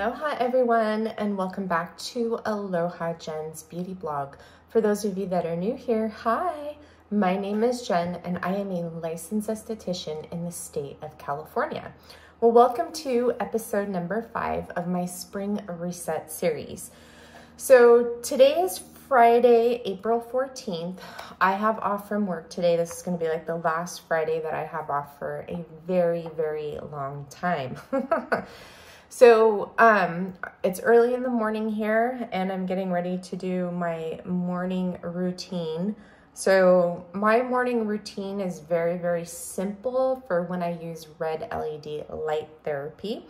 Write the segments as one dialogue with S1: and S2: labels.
S1: Aloha everyone, and welcome back to Aloha Jen's beauty blog. For those of you that are new here, hi, my name is Jen and I am a licensed esthetician in the state of California. Well, welcome to episode number 5 of my spring reset series. So today is Friday, April 14th. I have off from work today. This is going to be like the last Friday that I have off for a very, very long time. So it's early in the morning here and I'm getting ready to do my morning routine. So my morning routine is very, very simple for when I use red LED light therapy.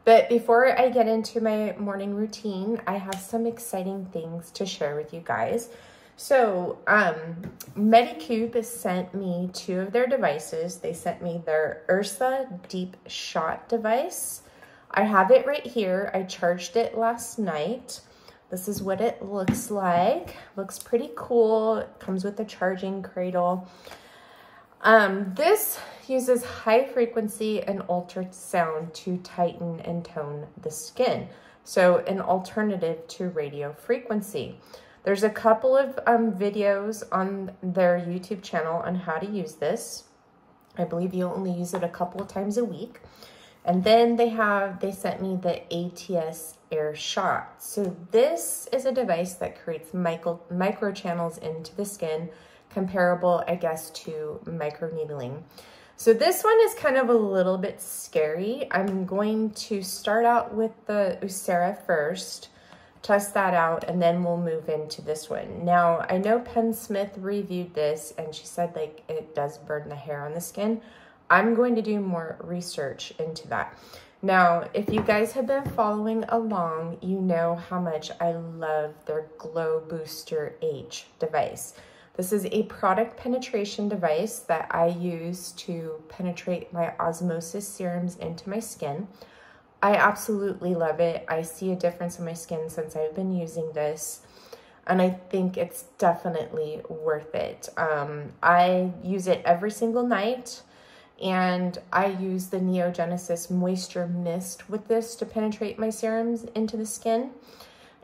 S1: But before I get into my morning routine, I have some exciting things to share with you guys. So Medicube sent me 2 of their devices. They sent me their Ursa Deep Shot device. I have it right here. I charged it last night. This is what it looks like. Looks pretty cool. It comes with a charging cradle. This uses high frequency and ultrasound to tighten and tone the skin. So an alternative to radio frequency. There's a couple of videos on their YouTube channel on how to use this. I believe you only use it a couple of times a week. And then they sent me the ATS Air Shot. So this is a device that creates micro channels into the skin, comparable, I guess, to microneedling. So this one is kind of a little bit scary. I'm going to start out with the Qure first, test that out, and then we'll move into this one. Now, I know Penn Smith reviewed this and she said like it does burn the hair on the skin. I'm going to do more research into that. Now, if you guys have been following along, you know how much I love their Glow Booster H device. This is a product penetration device that I use to penetrate my osmosis serums into my skin. I absolutely love it. I see a difference in my skin since I've been using this, and I think it's definitely worth it. I use it every single night. And I use the Neogenesis Moisture Mist with this to penetrate my serums into the skin.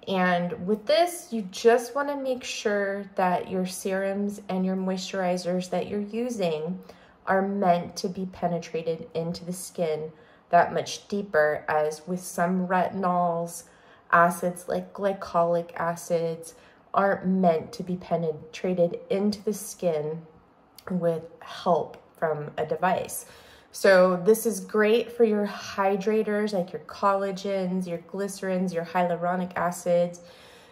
S1: And with this, you just want to make sure that your serums and your moisturizers that you're using are meant to be penetrated into the skin that much deeper, as with some retinols, acids like glycolic acids aren't meant to be penetrated into the skin with help from a device. So this is great for your hydrators, like your collagens, your glycerins, your hyaluronic acids,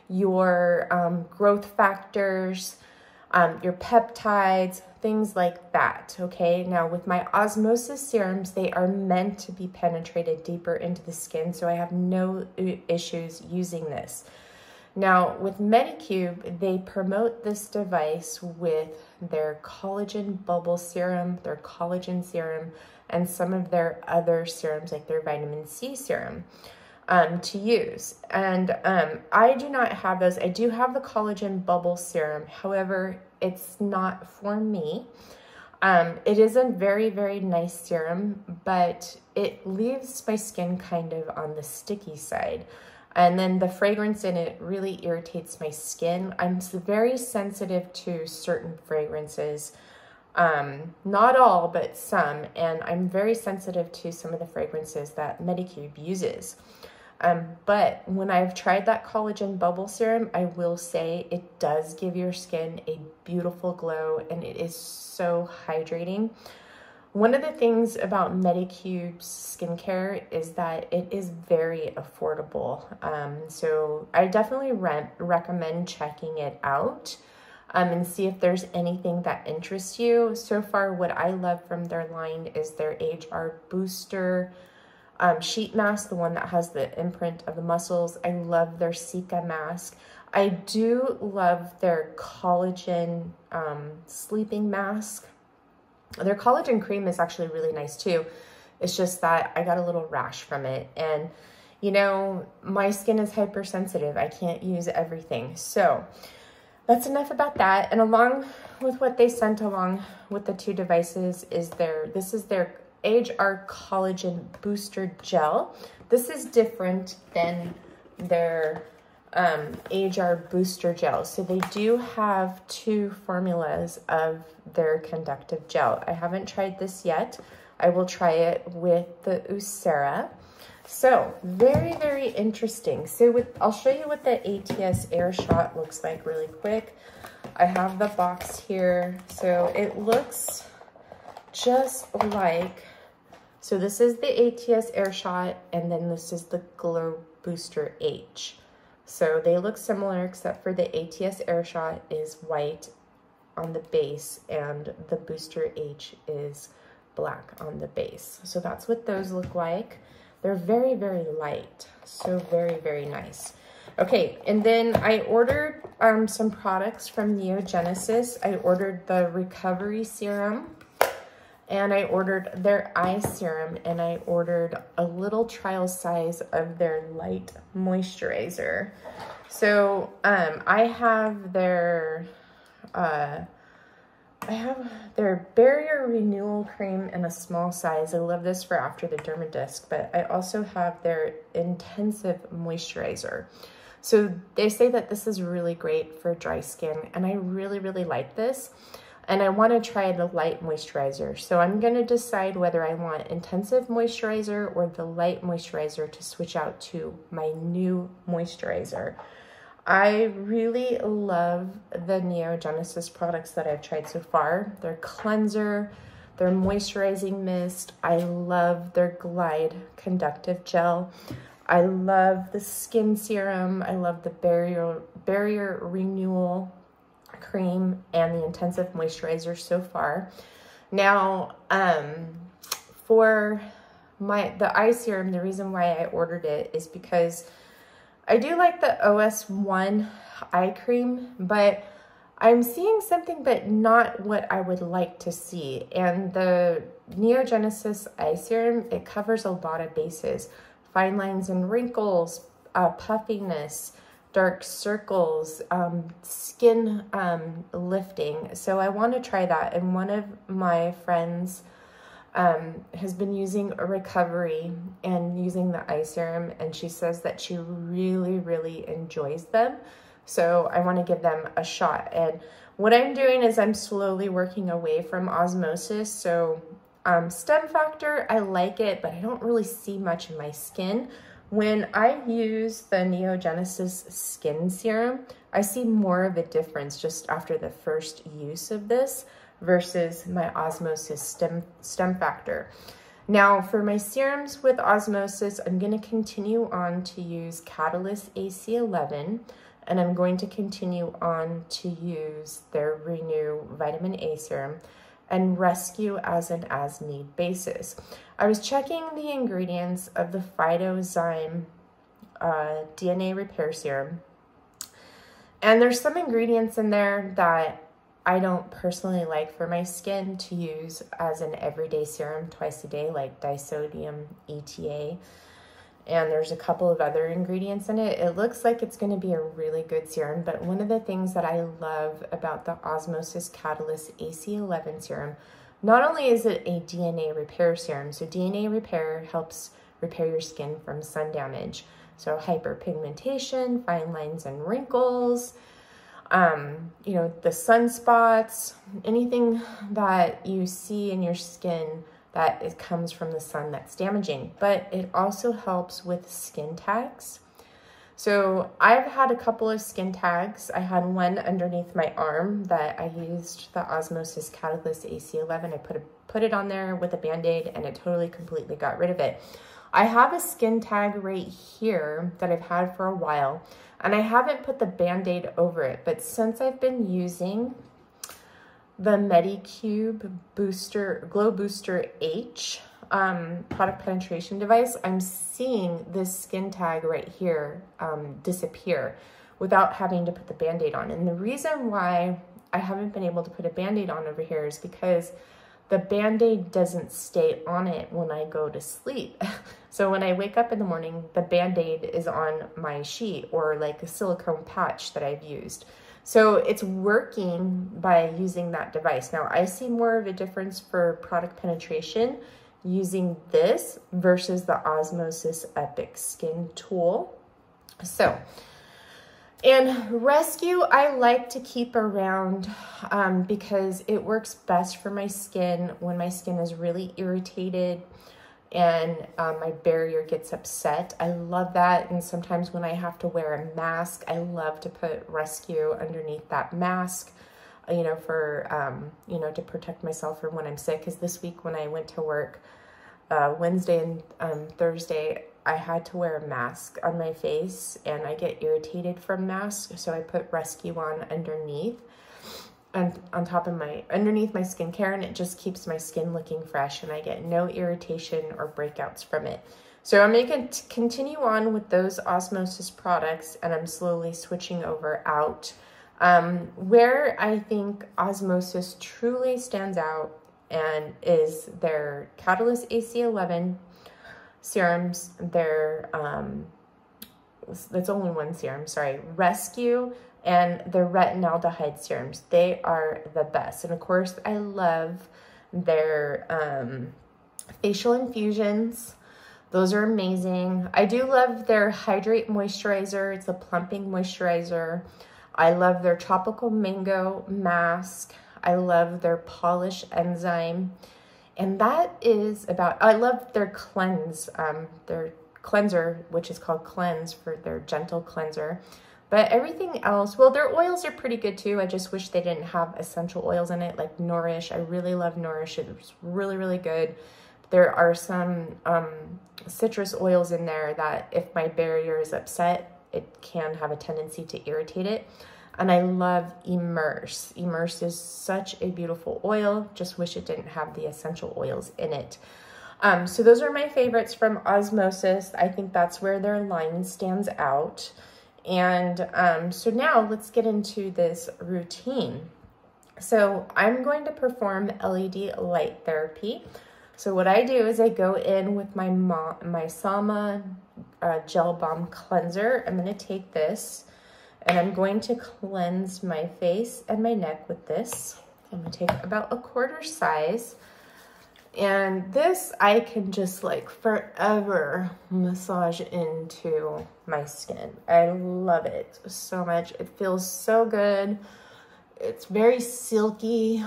S1: your growth factors, your peptides, things like that, okay? Now with my osmosis serums, they are meant to be penetrated deeper into the skin, so I have no issues using this. Now, with Medicube, they promote this device with their collagen bubble serum, their collagen serum, and some of their other serums, like their vitamin C serum, to use. And I do not have those. I do have the collagen bubble serum. However, it's not for me. It is a very, very nice serum, but it leaves my skin kind of on the sticky side. And then the fragrance in it really irritates my skin. I'm very sensitive to certain fragrances, not all, but some. And I'm very sensitive to some of the fragrances that Medicube uses. But when I've tried that collagen bubble serum, I will say it does give your skin a beautiful glow and it is so hydrating. One of the things about Medicube's skincare is that it is very affordable. So I definitely recommend checking it out and see if there's anything that interests you. So far, what I love from their line is their HR Booster sheet mask, the one that has the imprint of the muscles. I love their Cica mask. I do love their collagen sleeping mask. Their collagen cream is actually really nice too. It's just that I got a little rash from it. And, you know, my skin is hypersensitive. I can't use everything. So that's enough about that. And along with what they sent along with the 2 devices is this is their ALOHA Collagen Booster Gel. This is different than their ALOHA Booster Gel. So they do have two formulas of their conductive gel. I haven't tried this yet. I will try it with the Ucera. So very, very interesting. So I'll show you what the ATS Air Shot looks like really quick. I have the box here. So it looks just like, so this is the ATS Air Shot, and then this is the Glow Booster H. So they look similar, except for the ATS Air Shot is white on the base and the Booster H is black on the base. So that's what those look like. They're very, very light. So very, very nice. Okay, and then I ordered some products from Neogenesis. I ordered the Recovery Serum, and I ordered their eye serum, and I ordered a little trial size of their light moisturizer. So I have their barrier renewal cream in a small size. I love this for after the dermadisc, but I also have their intensive moisturizer. So they say that this is really great for dry skin, and I really, really like this. And I want to try the light moisturizer. So I'm going to decide whether I want intensive moisturizer or the light moisturizer to switch out to my new moisturizer. I really love the Neogenesis products that I've tried so far. Their cleanser, their moisturizing mist. I love their Glide conductive gel. I love the skin serum. I love the barrier renewal cream and the intensive moisturizer so far. Now, for the eye serum, the reason why I ordered it is because I do like the OS1 eye cream, but I'm seeing something but not what I would like to see. And the Neogenesis eye serum, it covers a lot of bases. Fine lines and wrinkles, puffiness, dark circles, skin lifting. So I want to try that. And one of my friends has been using a Recovery and using the eye serum, and she says that she really, really enjoys them. So I want to give them a shot. And what I'm doing is I'm slowly working away from Osmosis. So Stem Factor, I like it, but I don't really see much in my skin. When I use the Neogenesis skin serum, I see more of a difference just after the first use of this versus my Osmosis Stem Factor. Now for my serums with Osmosis, I'm going to continue on to use Catalyst AC11, and I'm going to continue on to use their Renew Vitamin A Serum and Rescue as an as-need basis. I was checking the ingredients of the Phytozyme DNA Repair Serum, and there's some ingredients in there that I don't personally like for my skin to use as an everyday serum twice a day, like disodium ETA. And there's a couple of other ingredients in it. It looks like it's going to be a really good serum, but one of the things that I love about the Osmosis Catalyst AC11 serum, not only is it a DNA repair serum, so DNA repair helps repair your skin from sun damage. So hyperpigmentation, fine lines and wrinkles, you know, the sunspots, anything that you see in your skin that it comes from the sun that's damaging. But it also helps with skin tags. So I've had a couple of skin tags. I had one underneath my arm that I used the Osmosis Catalyst AC11. I put it on there with a Band-Aid, and it totally completely got rid of it. I have a skin tag right here that I've had for a while, and I haven't put the Band-Aid over it, but since I've been using the Medicube Glow Booster H product penetration device, I'm seeing this skin tag right here disappear without having to put the Band-Aid on. And the reason why I haven't been able to put a Band-Aid on over here is because the Band-Aid doesn't stay on it when I go to sleep. So when I wake up in the morning, the Band-Aid is on my sheet, or like a silicone patch that I've used. So it's working by using that device. Now I see more of a difference for product penetration using this versus the Osmosis Epic Skin Tool. So, and Rescue I like to keep around because it works best for my skin when my skin is really irritated and my barrier gets upset. I love that. And sometimes when I have to wear a mask, I love to put Rescue underneath that mask, you know, for, you know, to protect myself from when I'm sick. Because this week when I went to work, Wednesday and Thursday, I had to wear a mask on my face and I get irritated from masks. So I put Rescue on underneath and on top of underneath my skincare, and it just keeps my skin looking fresh and I get no irritation or breakouts from it. So I'm going to continue on with those Osmosis products, and I'm slowly switching over out. Where I think Osmosis truly stands out and is their Catalyst AC11 serums, their, that's only one serum, sorry, Rescue, and the retinaldehyde serums. They are the best. And of course, I love their facial infusions. Those are amazing. I do love their Hydrate Moisturizer. It's a plumping moisturizer. I love their Tropical Mango Mask. I love their Polish Enzyme. And that is about, I love their cleanse, their cleanser, which is called Cleanse for their gentle cleanser. But everything else, well, their oils are pretty good too. I just wish they didn't have essential oils in it, like Nourish. I really love Nourish. It's really, really good. There are some citrus oils in there that if my barrier is upset, it can have a tendency to irritate it. And I love Immerse. Immerse is such a beautiful oil. Just wish it didn't have the essential oils in it. So those are my favorites from Osmosis. I think that's where their line stands out. And so now let's get into this routine. So I'm going to perform LED light therapy. So what I do is I go in with my Maysama Gel Balm Cleanser. I'm going to take this and I'm going to cleanse my face and my neck with this. I'm going to take about 1/4 size. And this I can just like forever massage into my skin. I love it so much. It feels so good. It's very silky,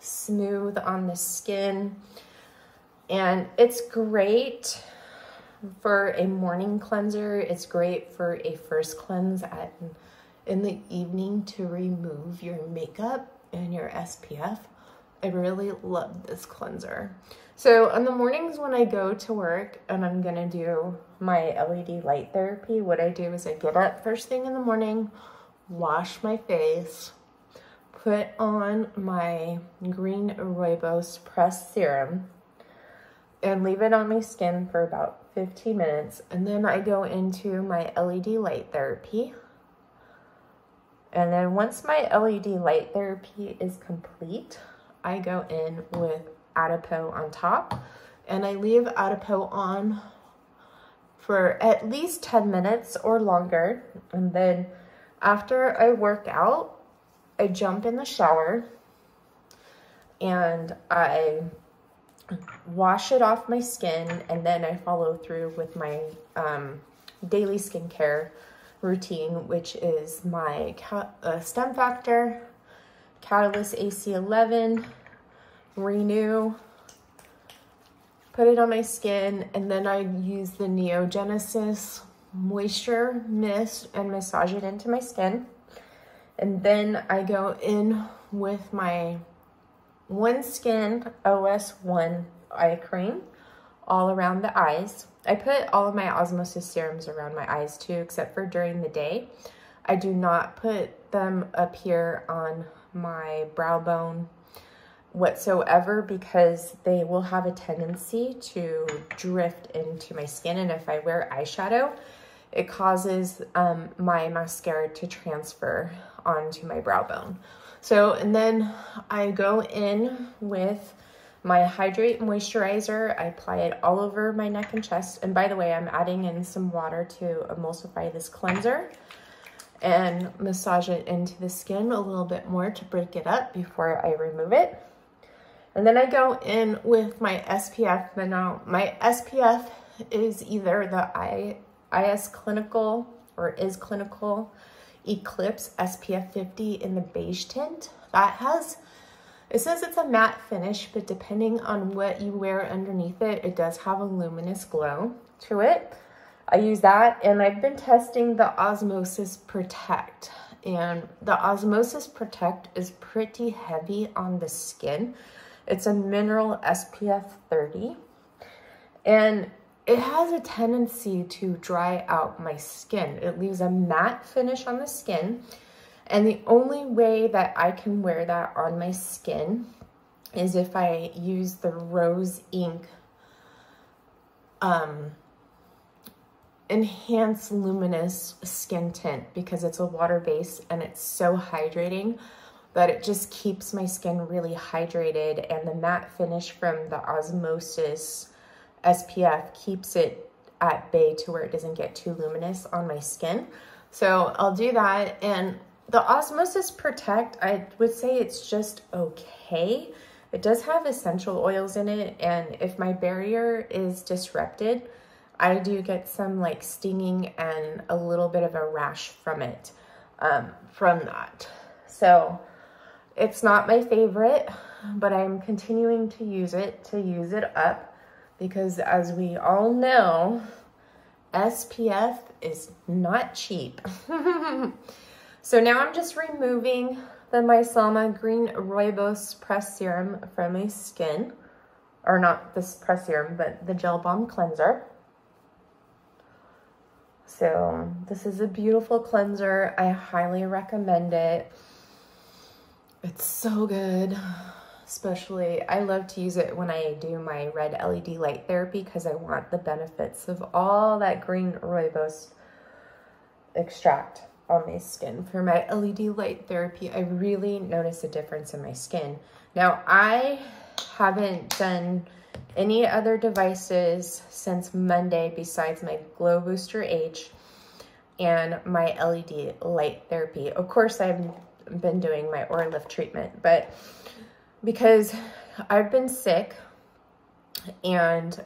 S1: smooth on the skin. And it's great for a morning cleanser. It's great for a first cleanse in the evening to remove your makeup and your SPF. I really love this cleanser. So on the mornings when I go to work and I'm gonna do my LED light therapy, what I do is I get up first thing in the morning, wash my face, put on my green Roobios pressed serum, and leave it on my skin for about 15 minutes. And then I go into my LED light therapy. And then once my LED light therapy is complete, I go in with Adipeau on top, and I leave Adipeau on for at least 10 minutes or longer. And then after I work out, I jump in the shower and I wash it off my skin, and then I follow through with my daily skincare routine, which is my Stem Factor, Catalyst AC11, Renew, put it on my skin, and then I use the Neogenesis Moisture Mist and massage it into my skin. And then I go in with my OneSkin OS1 eye cream all around the eyes. I put all of my Osmosis serums around my eyes too, except for during the day. I do not put them up here on my brow bone whatsoever because they will have a tendency to drift into my skin, and if I wear eyeshadow, it causes my mascara to transfer onto my brow bone. So, and then I go in with my Hydrate Moisturizer. I apply it all over my neck and chest. And by the way, I'm adding in some water to emulsify this cleanser and massage it into the skin a little bit more to break it up before I remove it. And then I go in with my SPF. But now my SPF is either the IS Clinical or Is Clinical Eclipse SPF 50 in the beige tint. That has, it says it's a matte finish, but depending on what you wear underneath it, it does have a luminous glow to it. I use that, and I've been testing the Osmosis Protect. And the Osmosis Protect is pretty heavy on the skin. It's a mineral SPF 30. And it has a tendency to dry out my skin. It leaves a matte finish on the skin. And the only way that I can wear that on my skin is if I use the Rose Ink Enhanced Luminous Skin Tint, because it's a water base and it's so hydrating that it just keeps my skin really hydrated, and the matte finish from the Osmosis SPF keeps it at bay to where it doesn't get too luminous on my skin. So I'll do that. And the Osmosis Protect, I would say it's just okay. It does have essential oils in it, and if my barrier is disrupted, I do get some like stinging and a little bit of a rash from it, from that. So it's not my favorite, but I'm continuing to use it up, because as we all know, SPF is not cheap. So now I'm just removing the Maysama Green Rooibos Press Serum from my skin. Or not this press serum, but the Gel Balm Cleanser. So this is a beautiful cleanser. I highly recommend it. It's so good. Especially, I love to use it when I do my red LED light therapy, because I want the benefits of all that green rooibos extract on my skin. For my LED light therapy, I really notice a difference in my skin. Now, I haven't done any other devices since Monday besides my Glow Booster H and my LED light therapy. Of course, I've been doing my Aura Lift treatment, but because I've been sick, and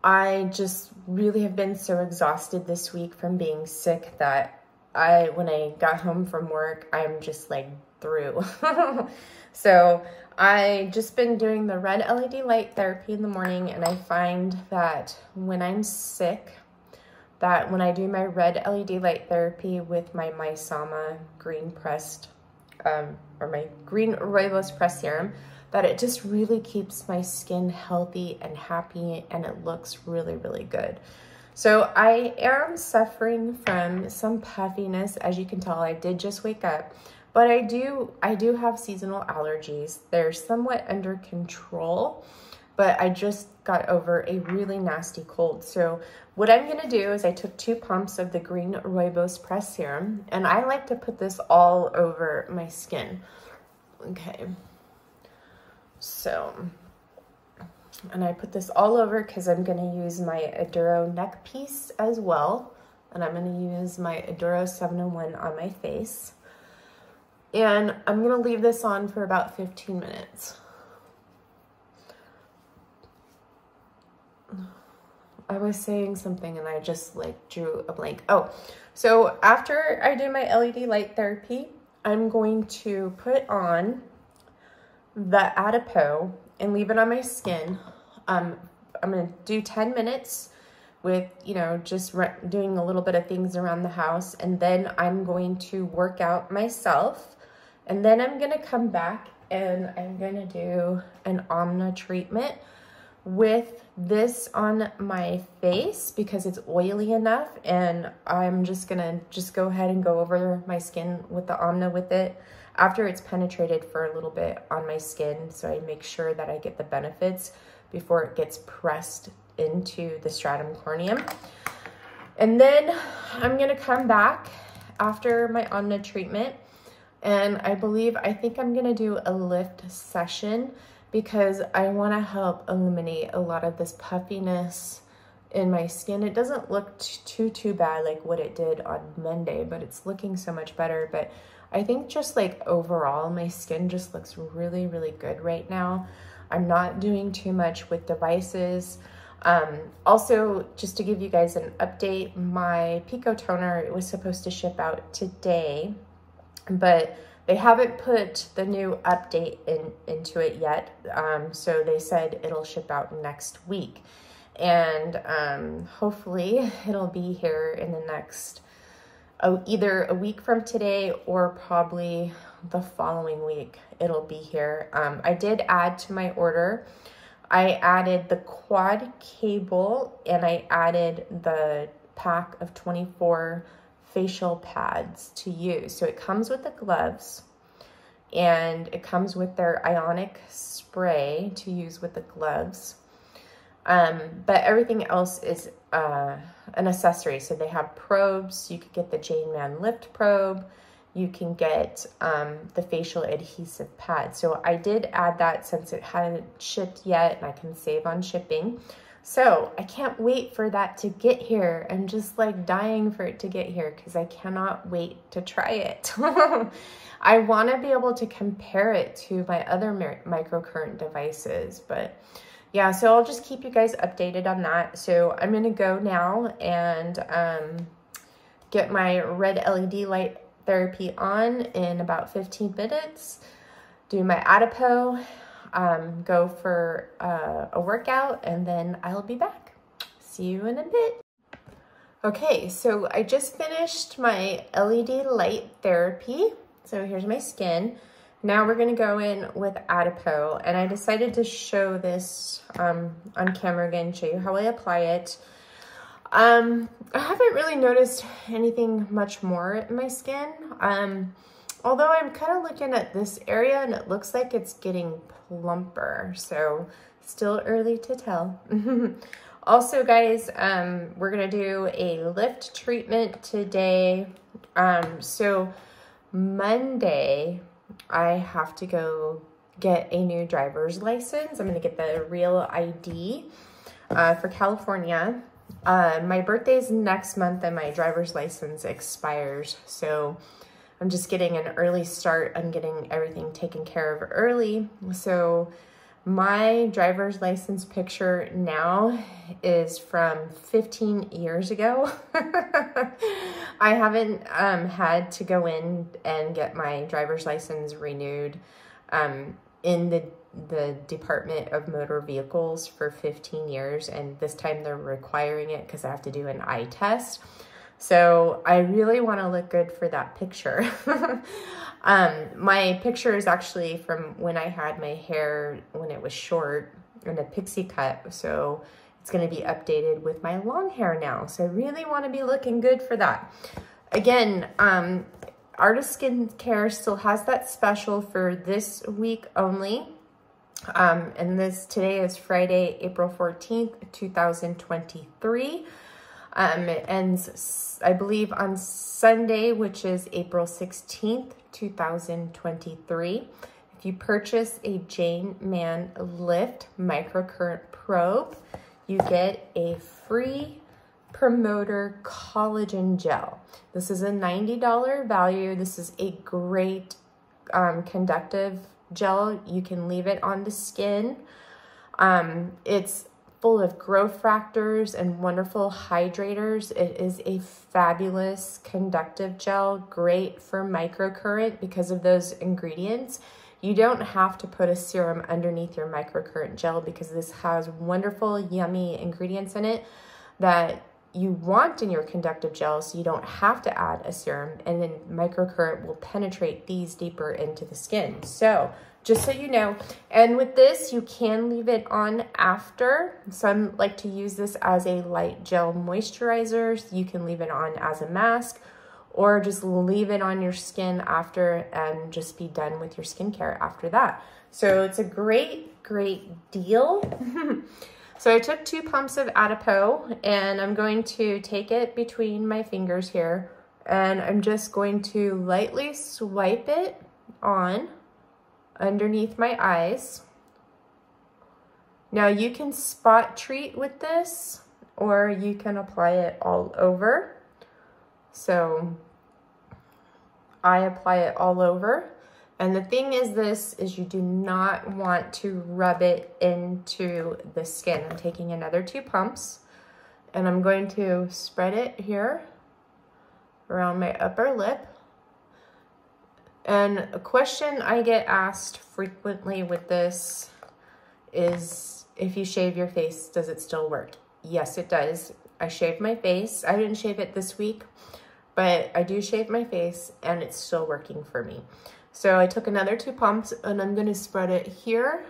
S1: I just really have been so exhausted this week from being sick that when I got home from work, I'm just like through. So I just been doing the red LED light therapy in the morning, and I find that when I'm sick, that when I do my red LED light therapy with my Maysama green pressed, or my green rooibos press serum, that it just really keeps my skin healthy and happy, and it looks really, really good. So I am suffering from some puffiness. As you can tell, I did just wake up, but I do have seasonal allergies. They're somewhat under control, but I just got over a really nasty cold. So what I'm gonna do is I took 2 pumps of the green rooibos press serum, and I like to put this all over my skin. Okay. So, and I put this all over because I'm going to use my Aduro neck piece as well. And I'm going to use my Aduro 7-in-1 on my face. And I'm going to leave this on for about 15 minutes. I was saying something and I just like drew a blank. Oh, so after I do my LED light therapy, I'm going to put on the Adipeau and leave it on my skin. I'm going to do 10 minutes with, you know, just doing a little bit of things around the house. And then I'm going to work out myself. And then I'm going to come back and I'm going to do an Anma treatment with this on my face because it's oily enough. And I'm just going to go ahead and go over my skin with the Anma with it after it's penetrated for a little bit on my skin, so I make sure that I get the benefits before it gets pressed into the stratum corneum. And then I'm gonna come back after my Anma treatment, and I think I'm gonna do a lift session because I wanna help eliminate a lot of this puffiness in my skin. It doesn't look too bad like what it did on Monday, but it's looking so much better. But I think just like overall, my skin just looks really, really good right now. I'm not doing too much with devices. Also, just to give you guys an update, my Pico toner, it was supposed to ship out today, but they haven't put the new update into it yet. So they said it'll ship out next week. And hopefully it'll be here in the next, either a week from today or probably the following week it'll be here. I did add to my order. I added the quad cable and I added the pack of 24 facial pads to use. So it comes with the gloves and it comes with their ionic spray to use with the gloves. But everything else is an accessory. So they have probes. You could get the Mann lift probe. You can get the facial adhesive pad. So I did add that since it hadn't shipped yet and I can save on shipping. So I can't wait for that to get here. I'm just like dying for it to get here because I cannot wait to try it. I want to be able to compare it to my other microcurrent devices, but yeah, so I'll just keep you guys updated on that. So I'm going to go now and get my red LED light therapy on in about 15 minutes, do my Adipeau, go for a workout, and then I'll be back. See you in a bit. Okay, so I just finished my LED light therapy. So here's my skin. Now we're gonna go in with Adipeau, and I decided to show this on camera again, show you how I apply it. I haven't really noticed anything much more in my skin. Although I'm kind of looking at this area and it looks like it's getting plumper, so still early to tell. Also, guys, we're gonna do a lift treatment today. So Monday, I have to go get a new driver's license. I'm gonna get the real ID for California. My birthday's next month and my driver's license expires. So I'm just getting an early start on getting everything taken care of early. So my driver's license picture now is from 15 years ago. I haven't had to go in and get my driver's license renewed in the Department of Motor Vehicles for 15 years. And this time they're requiring it because I have to do an eye test. So I really want to look good for that picture. My picture is actually from when I had my hair when it was short and a pixie cut. So it's going to be updated with my long hair now. So I really want to be looking good for that. Again, Artist Skincare still has that special for this week only. And today is Friday, April 14th, 2023. It ends, I believe, on Sunday, which is April 16th, 2023. If you purchase a Mann Lift Microcurrent Probe, you get a free Promotor Collagen Gel. This is a $90 value. This is a great conductive gel. You can leave it on the skin. It's full of growth factors and wonderful hydrators. It is a fabulous conductive gel, great for microcurrent because of those ingredients. You don't have to put a serum underneath your microcurrent gel because this has wonderful, yummy ingredients in it that you want in your conductive gel, so you don't have to add a serum, and then microcurrent will penetrate these deeper into the skin. So just so you know, and with this, you can leave it on after. Some like to use this as a light gel moisturizer. So you can leave it on as a mask or just leave it on your skin after and just be done with your skincare after that. So it's a great, great deal. So I took 2 pumps of Adipeau and I'm going to take it between my fingers here and I'm just going to lightly swipe it on underneath my eyes. Now you can spot treat with this or you can apply it all over. So I apply it all over. And the thing is you do not want to rub it into the skin. I'm taking another 2 pumps and I'm going to spread it here around my upper lip. And a question I get asked frequently with this is, if you shave your face, does it still work? Yes, it does. I shaved my face. I didn't shave it this week, but I do shave my face and it's still working for me. So I took another 2 pumps and I'm going to spread it here.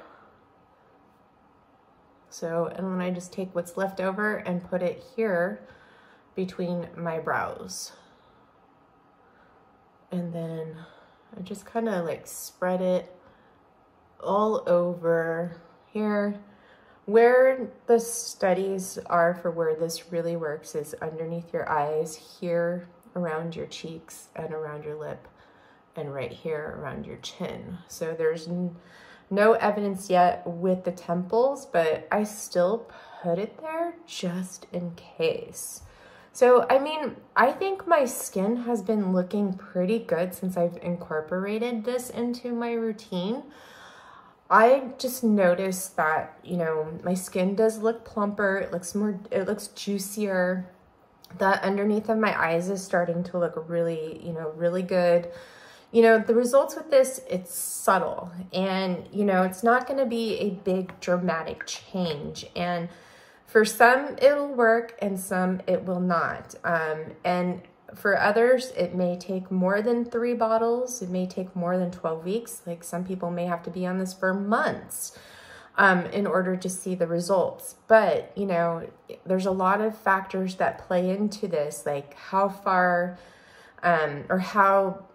S1: So, and then I just take what's left over and put it here between my brows. And then I just kind of like spread it all over here. Where the studies are for where this really works is underneath your eyes, here around your cheeks and around your lip, and right here around your chin. So there's no evidence yet with the temples, but I still put it there just in case. So, I mean, I think my skin has been looking pretty good since I've incorporated this into my routine. I just noticed that, you know, my skin does look plumper. It looks juicier. The underneath of my eyes is starting to look really, you know, really good. You know, the results with this, it's subtle, and, you know, it's not going to be a big dramatic change. And for some, it'll work and some it will not. And for others, it may take more than 3 bottles. It may take more than 12 weeks. Like, some people may have to be on this for months in order to see the results. But, you know, there's a lot of factors that play into this, like how far or how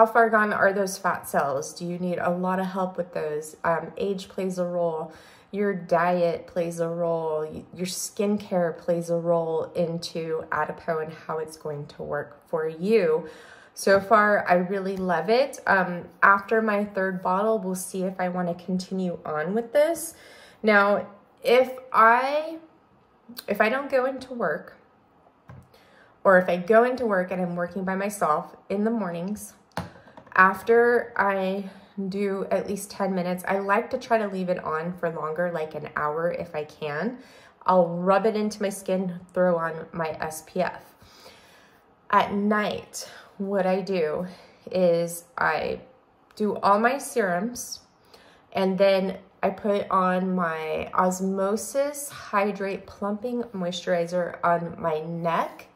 S1: far gone are those fat cells? Do you need a lot of help with those? Age plays a role. Your diet plays a role. Your skincare plays a role into Adipeau and how it's going to work for you. So far, I really love it. After my 3rd bottle, we'll see if I want to continue on with this. Now, if I don't go into work, or if I go into work and I'm working by myself in the mornings, after I do at least 10 minutes, I like to try to leave it on for longer, like an hour if I can. I'll rub it into my skin, throw on my SPF. At night, what I do is I do all my serums, and then I put on my Osmosis Hydrate Plumping Moisturizer on my neck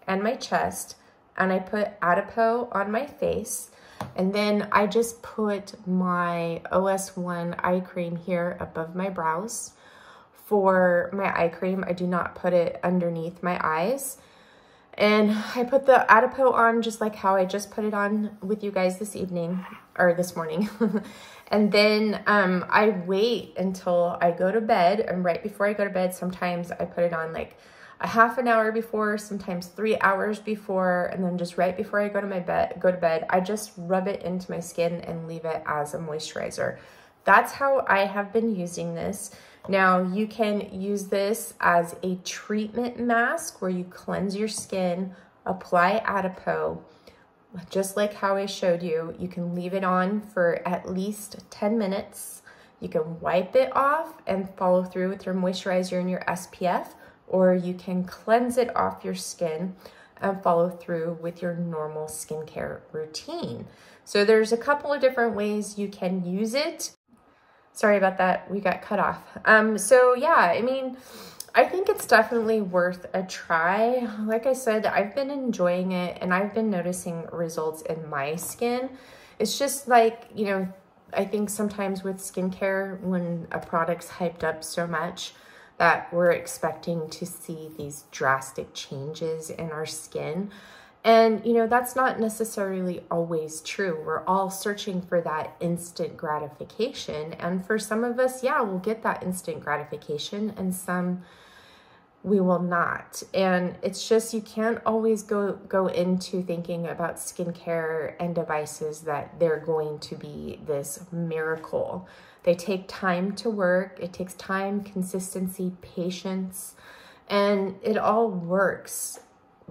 S1: and my chest, and I put Adipeau on my face, and then I just put my OS1 eye cream here above my brows. For my eye cream, I do not put it underneath my eyes. And I put the Adipeau on just like how I just put it on with you guys this evening, or this morning. And then I wait until I go to bed, and right before I go to bed, sometimes I put it on like a half an hour before, sometimes 3 hours before, and then just right before I go to bed, I just rub it into my skin and leave it as a moisturizer. That's how I have been using this. Now, you can use this as a treatment mask where you cleanse your skin, apply Adipeau, just like how I showed you. You can leave it on for at least 10 minutes. You can wipe it off and follow through with your moisturizer and your SPF, or you can cleanse it off your skin and follow through with your normal skincare routine. So there's a couple of different ways you can use it. Sorry about that, we got cut off. So yeah, I mean, I think it's definitely worth a try. Like I said, I've been enjoying it and I've been noticing results in my skin. It's just like, you know, I think sometimes with skincare, when a product's hyped up so much, that we're expecting to see these drastic changes in our skin. And, you know, that's not necessarily always true. We're all searching for that instant gratification. And for some of us, yeah, we'll get that instant gratification, and some we will not. And it's just, you can't always go into thinking about skincare and devices that they're going to be this miracle. They take time to work. It takes time, consistency, patience, and it all works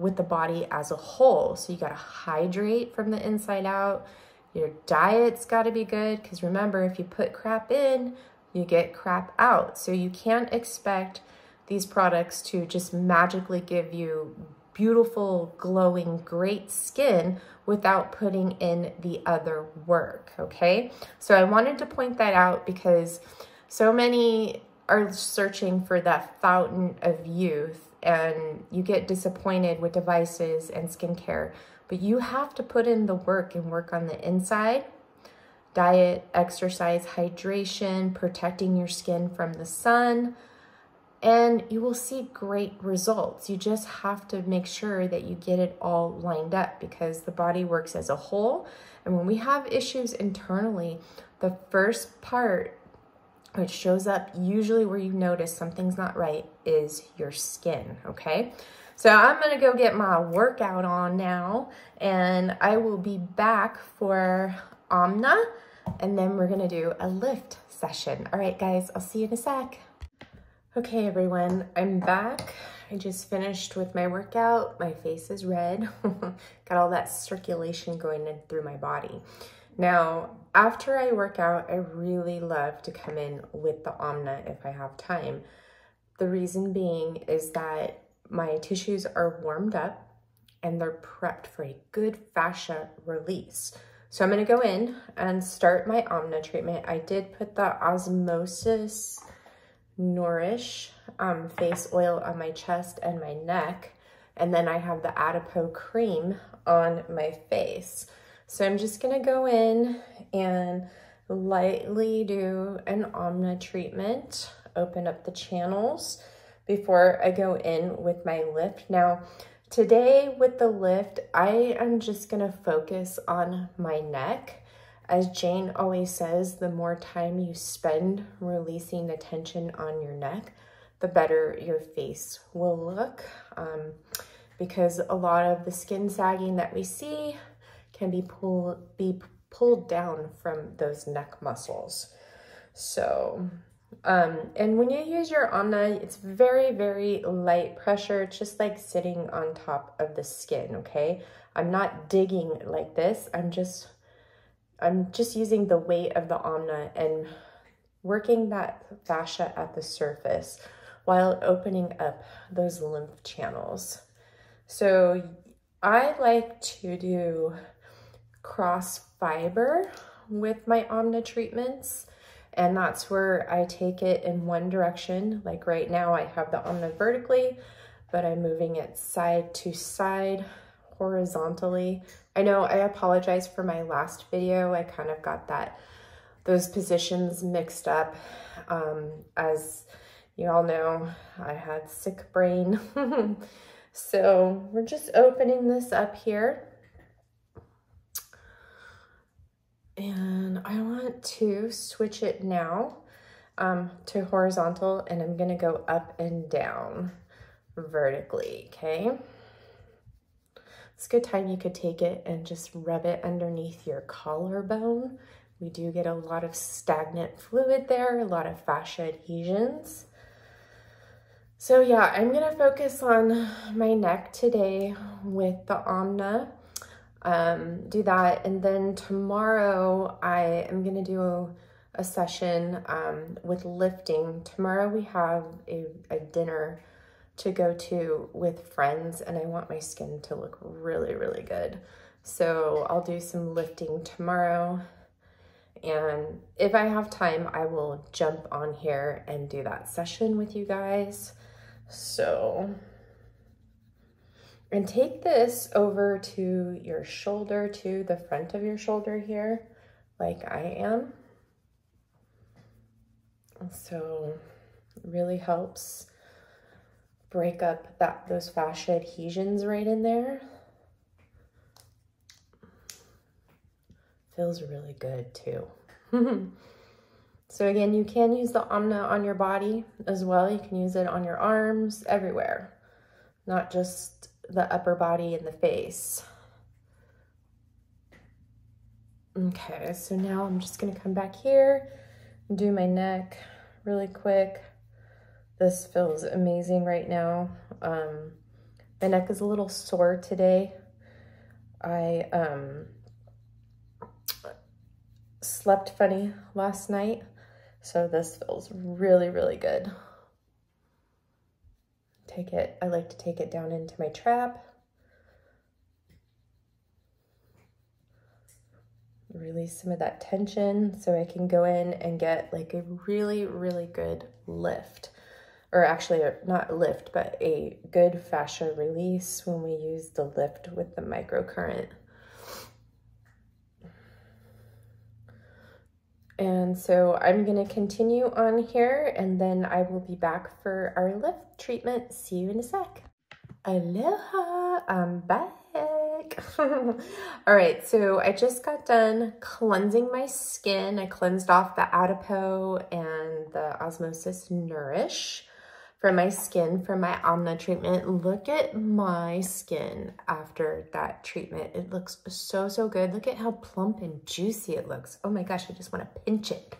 S1: with the body as a whole. So you gotta hydrate from the inside out. Your diet's gotta be good, because remember, if you put crap in, you get crap out. So you can't expect these products to just magically give you beautiful, glowing, great skin without putting in the other work, okay? So I wanted to point that out because so many are searching for that fountain of youth, and you get disappointed with devices and skincare, but you have to put in the work and work on the inside. Diet, exercise, hydration, protecting your skin from the sun, and you will see great results. You just have to make sure that you get it all lined up, because the body works as a whole. And when we have issues internally, the first part which shows up usually where you notice something's not right is your skin, okay? So I'm gonna go get my workout on now, and I will be back for Anma, and then we're gonna do a lift session. All right, guys, I'll see you in a sec. Okay, everyone, I'm back. I just finished with my workout. My face is red. Got all that circulation going in through my body. Now, after I work out, I really love to come in with the Anma if I have time. The reason being is that my tissues are warmed up and they're prepped for a good fascia release. So I'm gonna go in and start my Anma treatment. I did put the Osmosis Nourish face oil on my chest and my neck, and then I have the Adipeau cream on my face. So I'm just gonna go in and lightly do an Anma treatment, open up the channels before I go in with my lift. Now, today with the lift, I am just gonna focus on my neck. As Jane always says, the more time you spend releasing the tension on your neck, the better your face will look, because a lot of the skin sagging that we see can be pulled down from those neck muscles. So, and when you use your Anma, it's very, very light pressure. It's just like sitting on top of the skin, okay? I'm not digging like this. I'm just using the weight of the Anma and working that fascia at the surface while opening up those lymph channels. So I like to do cross fiber with my Anma treatments, and that's where I take it in one direction. Like right now I have the Anma vertically, but I'm moving it side to side, horizontally. I know, I apologize for my last video. I kind of got those positions mixed up. As you all know, I had sick brain. So we're just opening this up here. And I want to switch it now to horizontal, and I'm gonna go up and down vertically, okay? It's a good time you could take it and just rub it underneath your collarbone. We do get a lot of stagnant fluid there, a lot of fascia adhesions. So yeah, I'm gonna focus on my neck today with the Anma. Do that, and then tomorrow I am gonna do a session with lifting. Tomorrow we have a dinner to go to with friends, and I want my skin to look really, really good. So I'll do some lifting tomorrow, and if I have time, I will jump on here and do that session with you guys. So, and take this over to your shoulder, to the front of your shoulder here, like I am. So it really helps break up those fascia adhesions right in there. Feels really good too. So again, you can use the Anma on your body as well. You can use it on your arms, everywhere, not just the upper body and the face. Okay, so now I'm just gonna come back here and do my neck really quick. This feels amazing right now. My neck is a little sore today. I slept funny last night, so this feels really, really good. I like to take it down into my trap. Release some of that tension so I can go in and get like a really, really good lift. Or actually not lift, but a good fascia release when we use the lift with the microcurrent. And so I'm gonna continue on here and then I will be back for our lift treatment. See you in a sec. Aloha, I'm back. All right, so I just got done cleansing my skin. I cleansed off the Adipeau and the Osmosis Nourish from my skin from my Anma treatment. Look at my skin after that treatment. It looks so, so good. Look at how plump and juicy it looks. Oh my gosh, I just want to pinch it.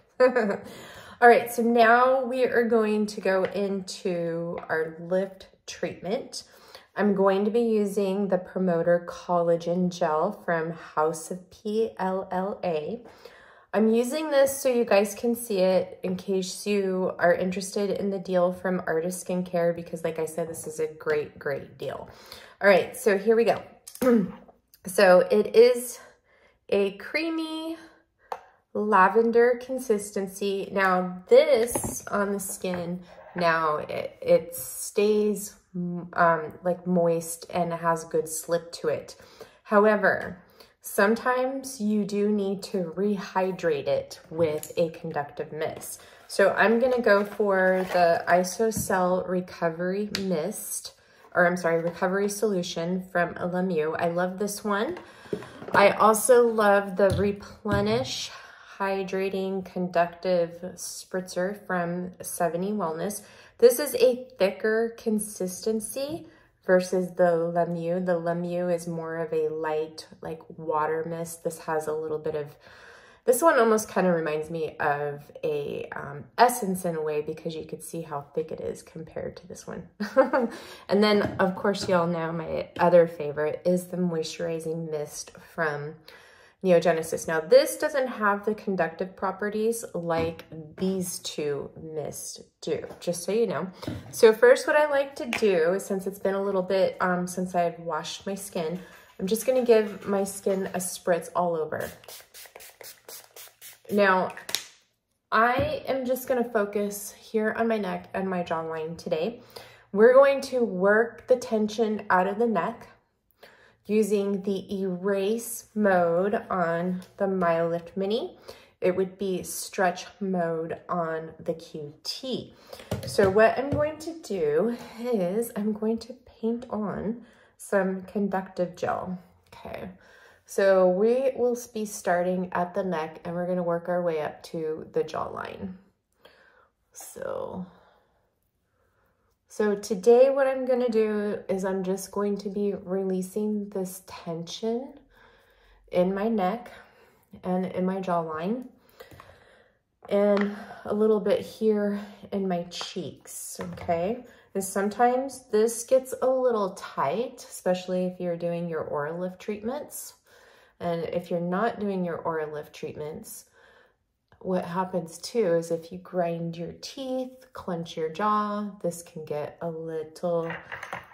S1: All right, so now we are going to go into our lift treatment. I'm going to be using the Promotor Collagen Gel from House of PLLA. I'm using this so you guys can see it in case you are interested in the deal from Artist Skincare, because like I said, this is a great, great deal. All right, so here we go. So it is a creamy lavender consistency. Now this on the skin, now it stays like moist and has good slip to it. However, sometimes you do need to rehydrate it with a conductive mist. So I'm gonna go for the Isocell Recovery Mist, or I'm sorry, Recovery Solution from Miuex. I love this one. I also love the Replenish Hydrating Conductive Spritzer from 70 Wellness. This is a thicker consistency versus the Miuex. The Miuex is more of a light, like water mist. This has a little bit of, this one almost kind of reminds me of a essence in a way, because you could see how thick it is compared to this one. And then of course, y'all know my other favorite is the Moisturizing Mist from Neogenesis. Now this doesn't have the conductive properties like these two mists do, just so you know. So first what I like to do, since it's been a little bit since I've washed my skin, I'm just gonna give my skin a spritz all over. Now, I am just gonna focus here on my neck and my jawline today. We're going to work the tension out of the neck using the erase mode on the MyoLift Mini. It would be stretch mode on the QT. So what I'm going to do is I'm going to paint on some conductive gel. Okay, so we will be starting at the neck and we're gonna work our way up to the jawline. So today what I'm gonna do is I'm just going to be releasing this tension in my neck and in my jawline and a little bit here in my cheeks, okay? And sometimes this gets a little tight, especially if you're doing your oral lift treatments. And if you're not doing your oral lift treatments, what happens too is if you grind your teeth, clench your jaw, this can get a little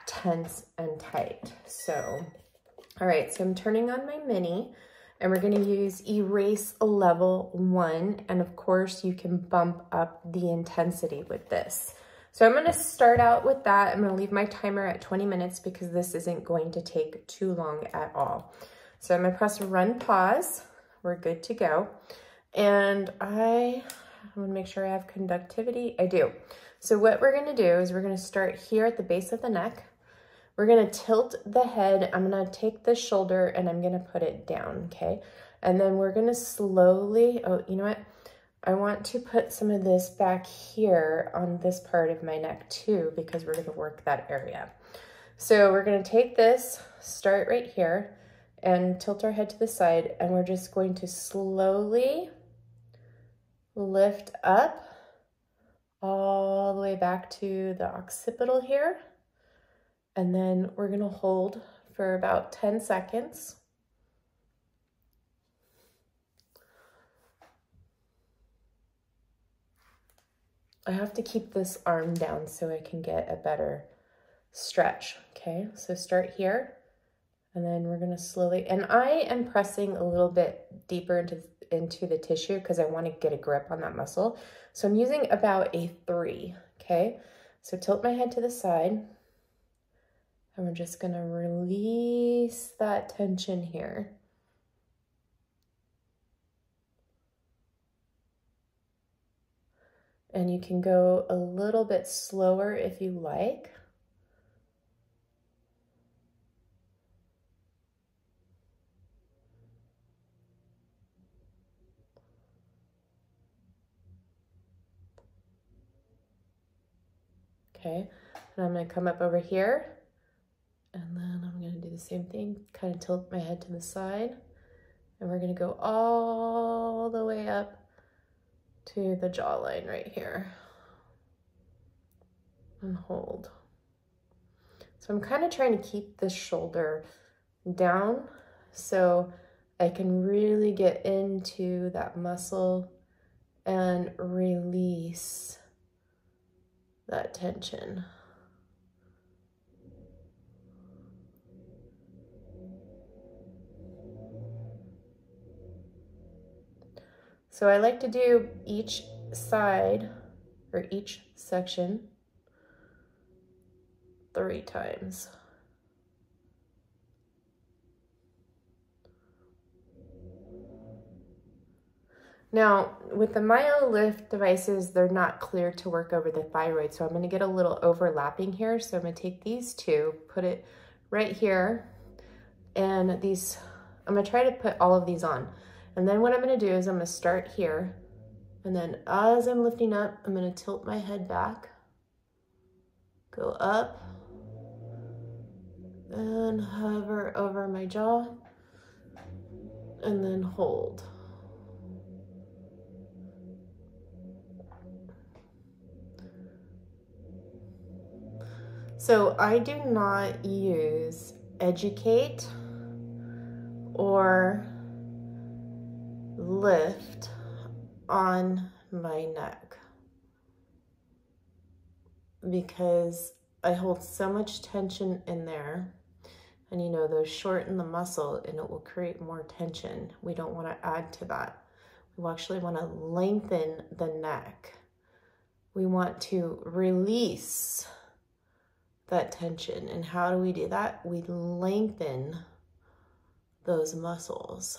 S1: tense and tight. So, all right, so I'm turning on my mini and we're gonna use Erase Level 1. And of course you can bump up the intensity with this. So I'm gonna start out with that. I'm gonna leave my timer at 20 minutes because this isn't going to take too long at all. So I'm gonna press run pause. We're good to go. And I want to make sure I have conductivity. I do. So what we're going to do is we're going to start here at the base of the neck. We're going to tilt the head. I'm going to take the shoulder and I'm going to put it down, okay? And then we're going to slowly, oh, you know what? I want to put some of this back here on this part of my neck too, because we're going to work that area. So we're going to take this, start right here, and tilt our head to the side, and we're just going to slowly lift up all the way back to the occipital here. And then we're gonna hold for about 10 seconds. I have to keep this arm down so I can get a better stretch, okay? So start here, and then we're gonna slowly, and I am pressing a little bit deeper into the tissue because I wanna get a grip on that muscle. So I'm using about a 3, okay? So tilt my head to the side, and we're just gonna release that tension here. And you can go a little bit slower if you like. Okay, and I'm gonna come up over here, and then I'm gonna do the same thing, kind of tilt my head to the side, and we're gonna go all the way up to the jawline right here, and hold. So I'm kind of trying to keep this shoulder down so I can really get into that muscle and release that tension. So I like to do each side or each section 3 times. Now, with the MyoLift devices, they're not clear to work over the thyroid, so I'm gonna get a little overlapping here. So I'm gonna take these 2, put it right here, and these, I'm gonna try to put all of these on. And then what I'm gonna do is I'm gonna start here, and then as I'm lifting up, I'm gonna tilt my head back, go up, and hover over my jaw, and then hold. So I do not use Educate or Lift on my neck because I hold so much tension in there, and you know, those shorten the muscle and it will create more tension. We don't want to add to that. We actually want to lengthen the neck. We want to release that tension. And how do we do that? We lengthen those muscles.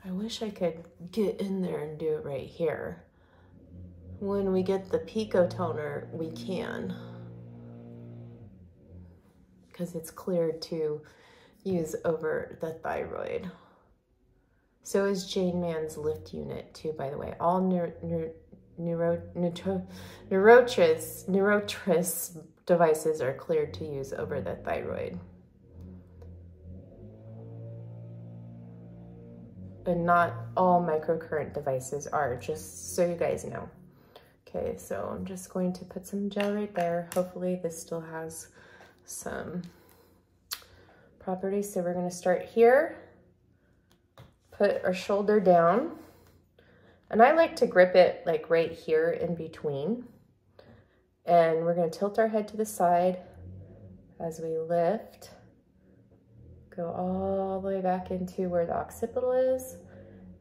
S1: I wish I could get in there and do it right here. When we get the Pico toner, we can, because it's cleared to use over the thyroid. So is Jane Mann's lift unit too, by the way. All Neurotris devices are cleared to use over the thyroid. And not all microcurrent devices are, just so you guys know. Okay, so I'm just going to put some gel right there. Hopefully this still has some properties. So we're gonna start here, put our shoulder down, and I like to grip it like right here in between. And we're gonna tilt our head to the side as we lift. Go all the way back into where the occipital is,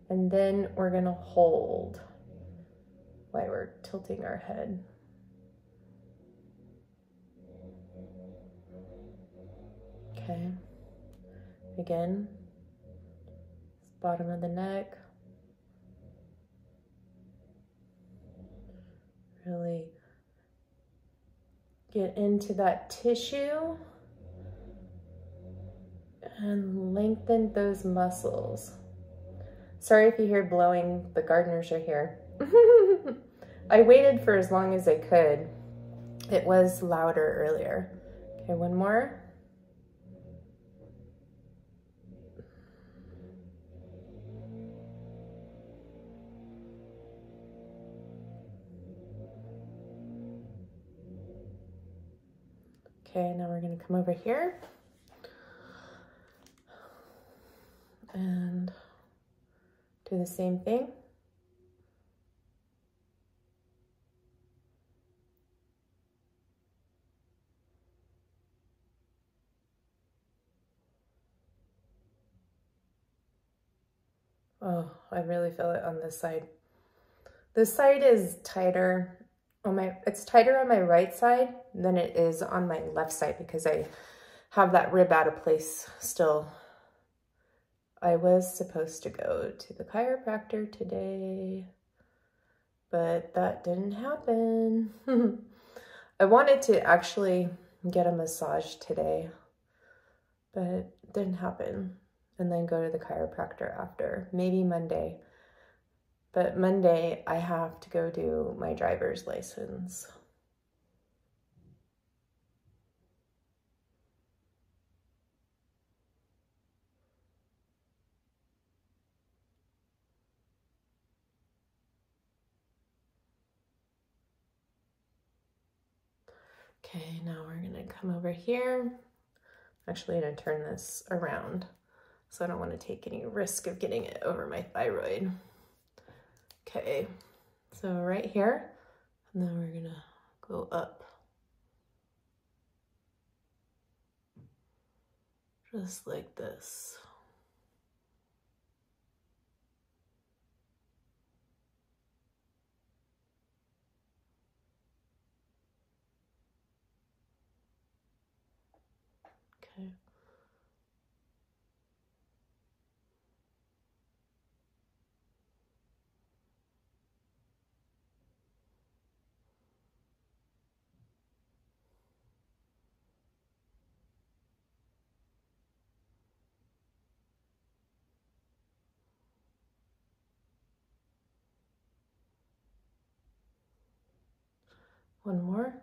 S1: and then we're gonna hold while we're tilting our head. Okay, again, bottom of the neck. Really get into that tissue and lengthen those muscles. Sorry if you hear blowing, the gardeners are here. I waited for as long as I could. It was louder earlier. Okay, one more. Okay, now we're gonna come over here and do the same thing. Oh, I really feel it on this side. This side is tighter on it's tighter on my right side than it is on my left side because I have that rib out of place still. I was supposed to go to the chiropractor today, but that didn't happen. I wanted to actually get a massage today, but it didn't happen. And then go to the chiropractor after, maybe Monday. But Monday, I have to go do my driver's license. Okay, now we're gonna come over here. Actually, I'm gonna turn this around, so I don't want to take any risk of getting it over my thyroid. Okay, so right here, and then we're gonna go up. Just like this. Okay. One more.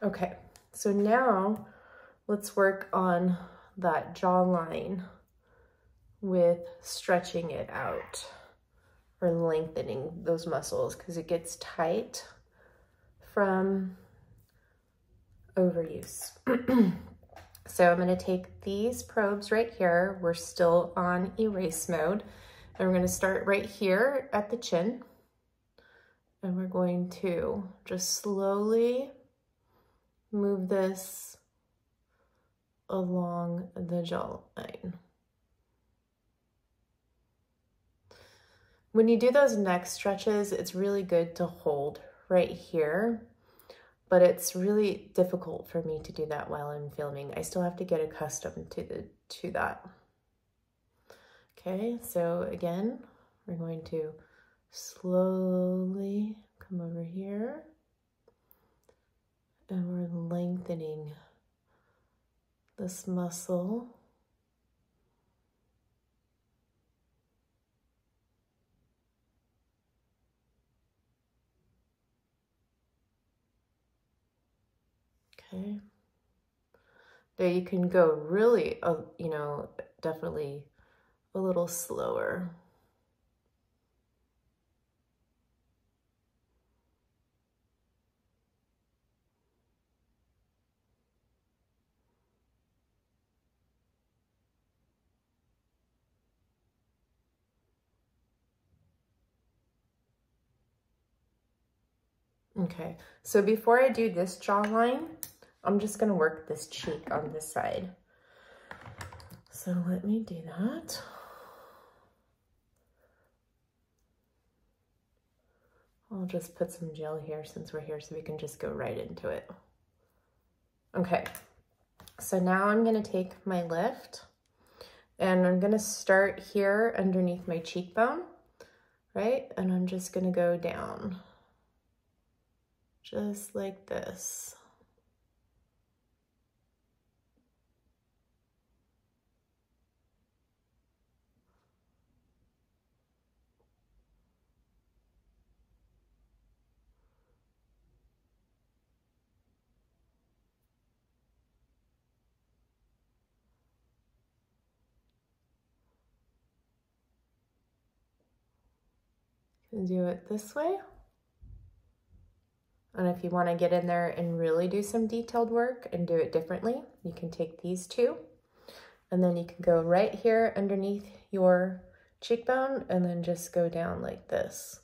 S1: Okay, so now let's work on that jawline with stretching it out or lengthening those muscles because it gets tight from overuse. So I'm going to take these probes right here. We're still on erase mode. And we're going to start right here at the chin. And we're going to just slowly move this along the jawline. When you do those neck stretches, it's really good to hold right here, but it's really difficult for me to do that while I'm filming. I still have to get accustomed to that. Okay, so again, we're going to slowly come over here and we're lengthening this muscle. Okay. There you can go really, you know, definitely a little slower. Okay, so before I do this jawline, I'm just gonna work this cheek on this side. So let me do that. I'll just put some gel here since we're here so we can just go right into it. Okay, so now I'm gonna take my lift and I'm gonna start here underneath my cheekbone, right? And I'm just gonna go down. Just like this. do it this way. And if you want to get in there and really do some detailed work and do it differently, you can take these two and then you can go right here underneath your cheekbone and then just go down like this.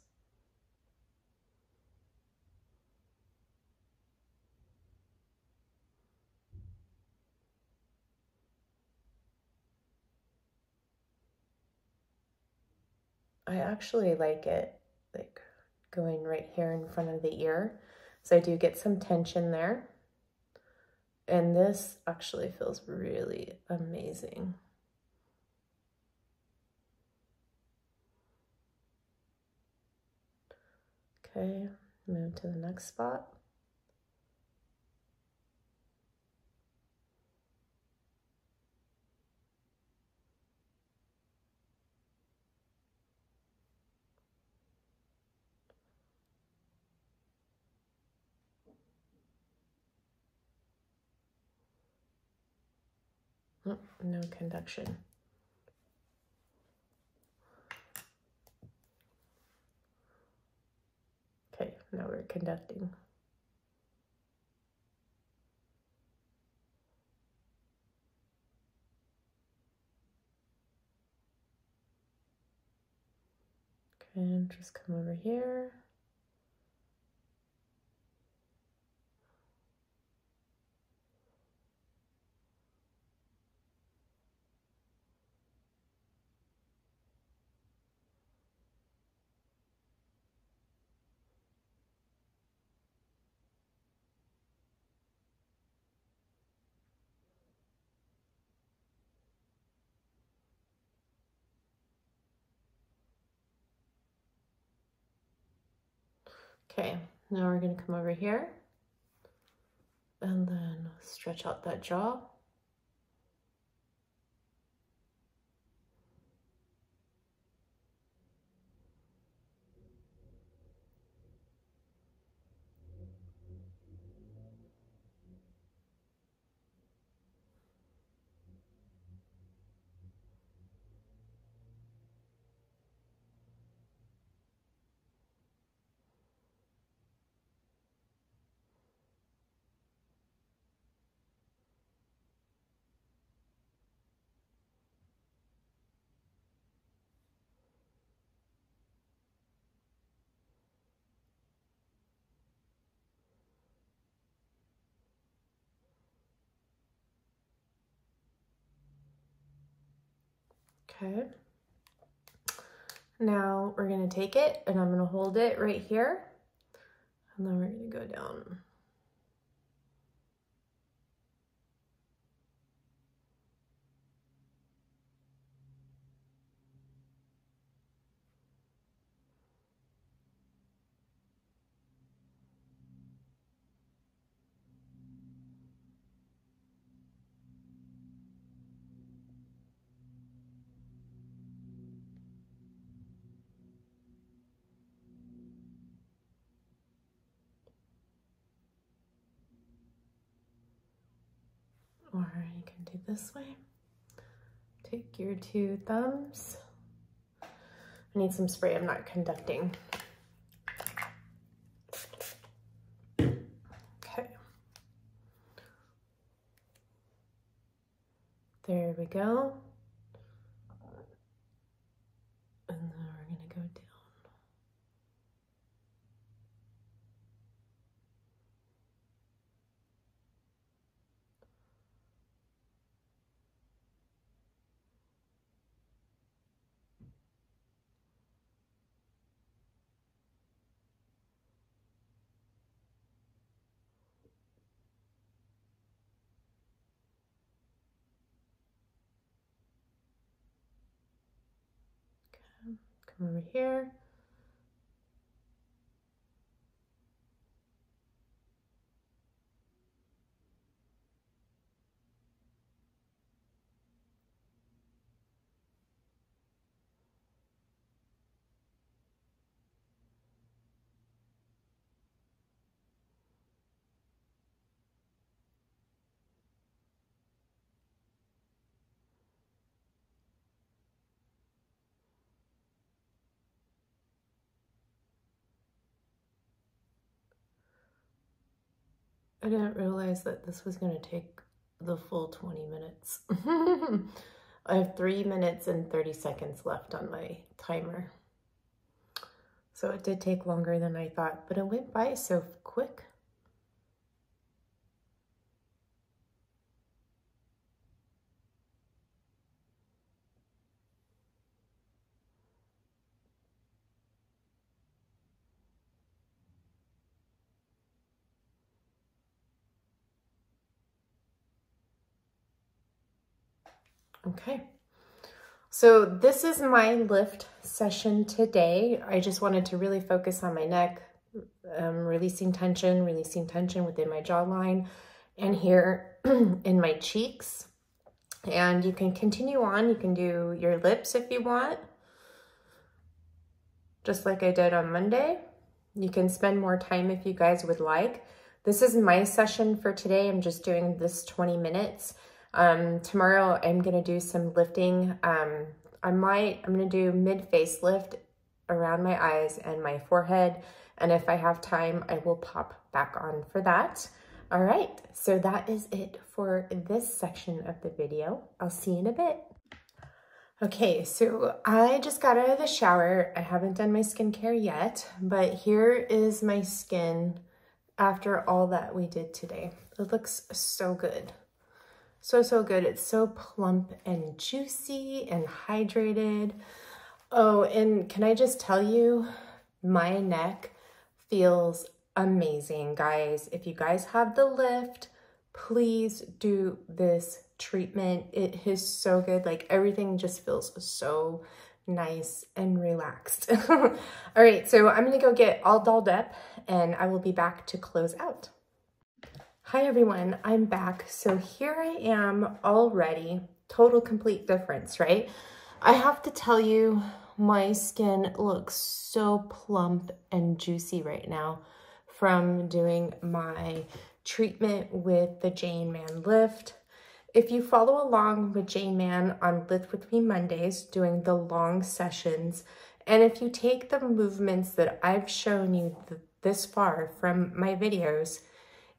S1: I actually like it like going right here in front of the ear. So I do get some tension there. And this actually feels really amazing. Okay, move to the next spot. Oh, no conduction. Okay, now we're conducting. Okay, and just come over here. Okay, now we're gonna come over here and then stretch out that jaw. Okay. Now we're gonna take it and I'm gonna hold it right here and then we're gonna go down. Or you can do this way. Take your two thumbs. I need some spray, I'm not conducting. Okay. There we go. And then we're gonna go down. Come over here. I didn't realize that this was going to take the full 20 minutes. I have 3 minutes and 30 seconds left on my timer. So it did take longer than I thought, but it went by so quick. Okay, so this is my lift session today. I just wanted to really focus on my neck, releasing tension within my jawline and here in my cheeks. And you can continue on. You can do your lips if you want, just like I did on Monday. You can spend more time if you guys would like. This is my session for today. I'm just doing this 20 minutes. Tomorrow I'm going to do some lifting. I'm going to do mid-face lift around my eyes and my forehead. And if I have time, I will pop back on for that. All right. So that is it for this section of the video. I'll see you in a bit. Okay. So I just got out of the shower. I haven't done my skincare yet, but here is my skin after all that we did today. It looks so good. So good. It's so plump and juicy and hydrated. Oh, and can I just tell you, my neck feels amazing, guys. If you guys have the lift, please do this treatment. It is so good. Like, everything just feels so nice and relaxed. All right, so I'm gonna go get all dolled up and I will be back to close out. Hi everyone, I'm back. So here I am all ready. Total complete difference, right? I have to tell you, my skin looks so plump and juicy right now from doing my treatment with the Jane Mann lift. If you follow along with Jane Mann on Lift With Me Mondays, doing the long sessions, and if you take the movements that I've shown you this far from my videos,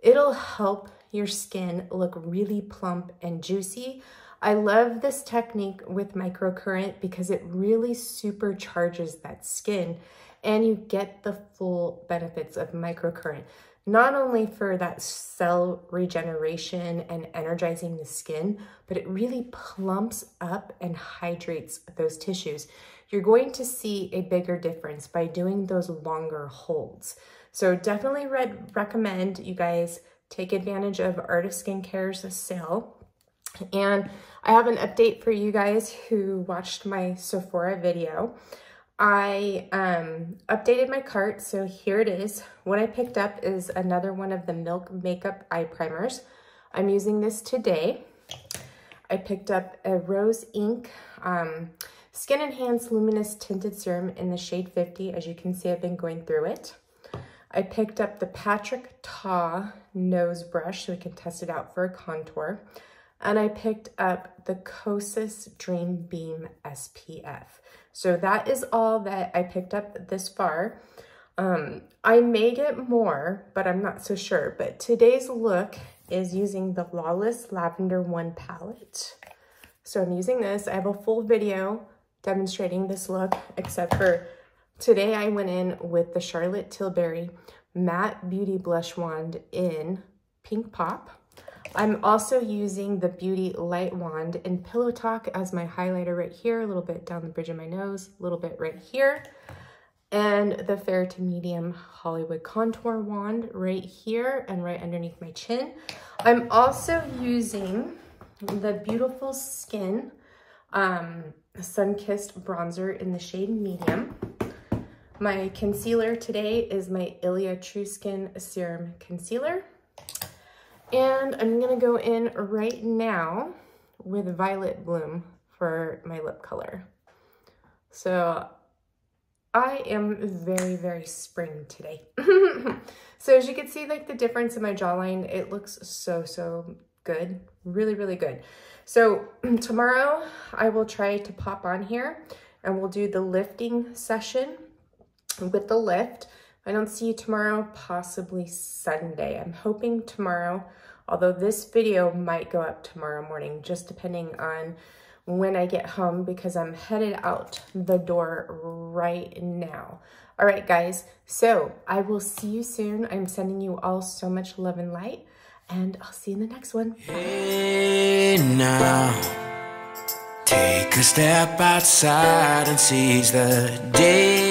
S1: it'll help your skin look really plump and juicy. I love this technique with microcurrent because it really supercharges that skin and you get the full benefits of microcurrent. Not only for that cell regeneration and energizing the skin, but it really plumps up and hydrates those tissues. You're going to see a bigger difference by doing those longer holds. So definitely recommend you guys take advantage of Art of Skincare's sale. And I have an update for you guys who watched my Sephora video. I updated my cart, so here it is. What I picked up is another one of the Milk Makeup Eye Primers. I'm using this today. I picked up a Rose Ink Skin Enhanced Luminous Tinted Serum in the shade 50. As you can see, I've been going through it. I picked up the Patrick Ta Nose Brush so we can test it out for a contour. And I picked up the Kosas Dream Beam SPF. So that is all that I picked up this far. I may get more, but I'm not so sure. But today's look is using the Flawless Lavender 1 palette. So I'm using this. I have a full video demonstrating this look, except for today I went in with the Charlotte Tilbury Matte Beauty Blush Wand in Pink Pop. I'm also using the Beauty Light Wand in Pillow Talk as my highlighter right here, a little bit down the bridge of my nose, a little bit right here, and the Fair to Medium Hollywood Contour Wand right here and right underneath my chin. I'm also using the Beautiful Skin Sun-Kissed Bronzer in the shade Medium. My concealer today is my Ilia True Skin Serum Concealer. And I'm gonna go in right now with Violet Bloom for my lip color. So I am very, very spring today. So as you can see, like the difference in my jawline, it looks so good. Really, really good. So tomorrow I will try to pop on here and we'll do the lifting session with the lift. I don't see you tomorrow, possibly Sunday. I'm hoping tomorrow, although this video might go up tomorrow morning, just depending on when I get home, because I'm headed out the door right now. All right, guys, so I will see you soon. I'm sending you all so much love and light, and I'll see you in the next one.
S2: Hey now, take a step outside and seize the day.